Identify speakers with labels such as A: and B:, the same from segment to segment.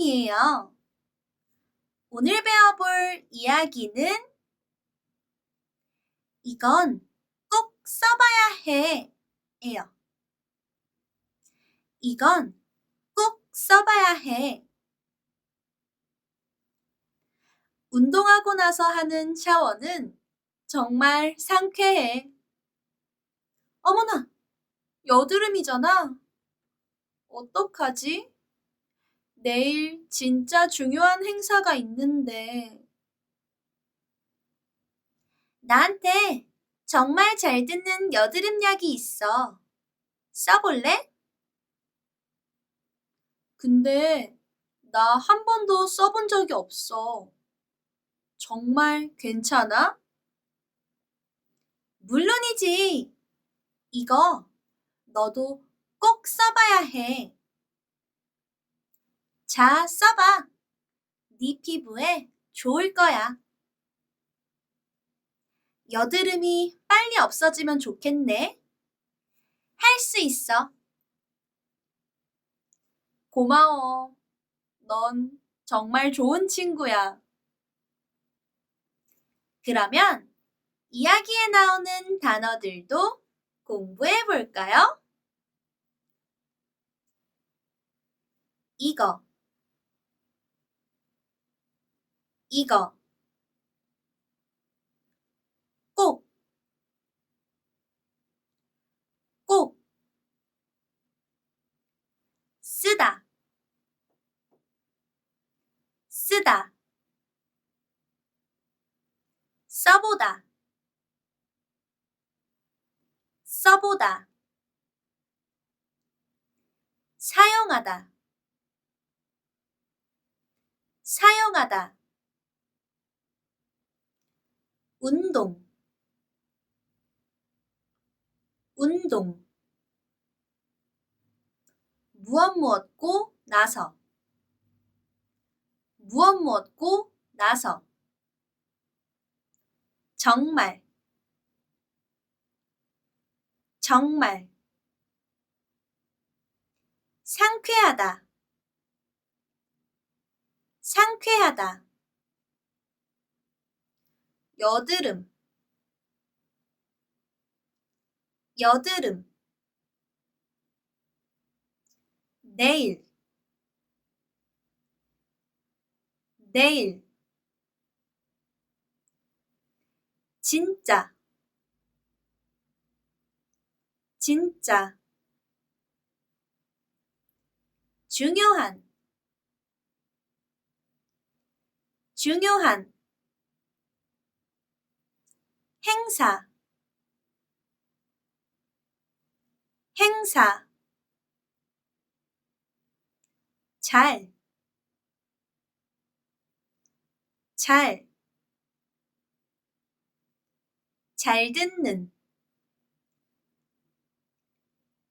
A: 시간이에요. 오늘 배워볼 이야기는 이건 꼭 써봐야 해 예요. 이건 꼭 써봐야 해. 운동하고 나서 하는 샤워는 정말 상쾌해. 어머나, 여드름이잖아. 어떡하지? 내일 진짜 중요한 행사가 있는데. 나한테 정말 잘 듣는 여드름 약이 있어. 써볼래? 근데 나 한 번도 써본 적이 없어. 정말 괜찮아? 물론이지. 이거 너도 꼭 써봐야 해. 자, 써봐. 네 피부에 좋을 거야. 여드름이 빨리 없어지면 좋겠네. 할 수 있어. 고마워. 넌 정말 좋은 친구야. 그러면 이야기에 나오는 단어들도 공부해 볼까요? 이거, 이거, 꼭, 꼭, 쓰다, 쓰다, 써보다, 써보다, 사용하다, 사용하다, 운동, 운동, 무엇무엇고 나서, 무엇무엇고 나서, 정말, 정말, 상쾌하다, 상쾌하다, 여드름, 여드름, 내일, 내일, 진짜, 진짜, 중요한, 중요한, 행사, 행사, 잘, 잘, 잘 듣는,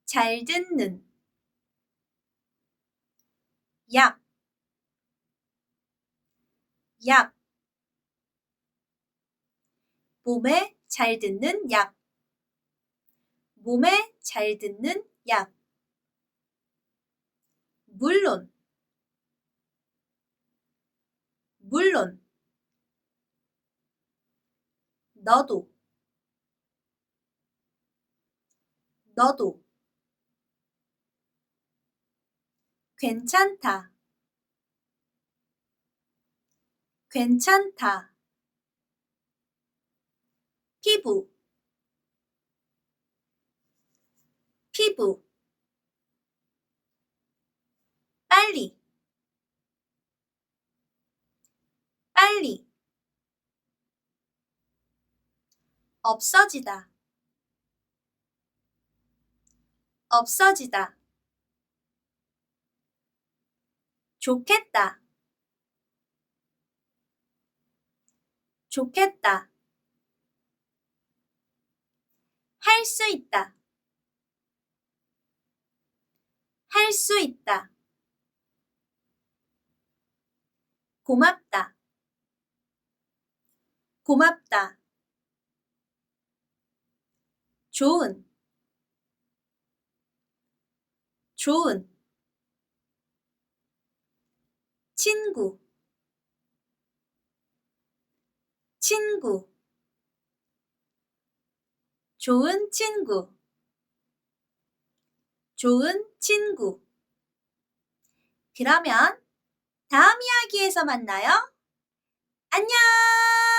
A: 잘 듣는, 약, 약, 몸에 잘 듣는 약, 몸에 잘 듣는 약, 물론, 물론, 너도, 너도, 괜찮다, 괜찮다, 피부, 피부, 빨리, 빨리, 없어지다, 없어지다, 좋겠다, 좋겠다, 할 수 있다, 할 수 있다, 고맙다, 고맙다, 좋은, 좋은, 친구, 친구. 좋은 친구, 좋은 친구. 그러면 다음 이야기에서 만나요. 안녕!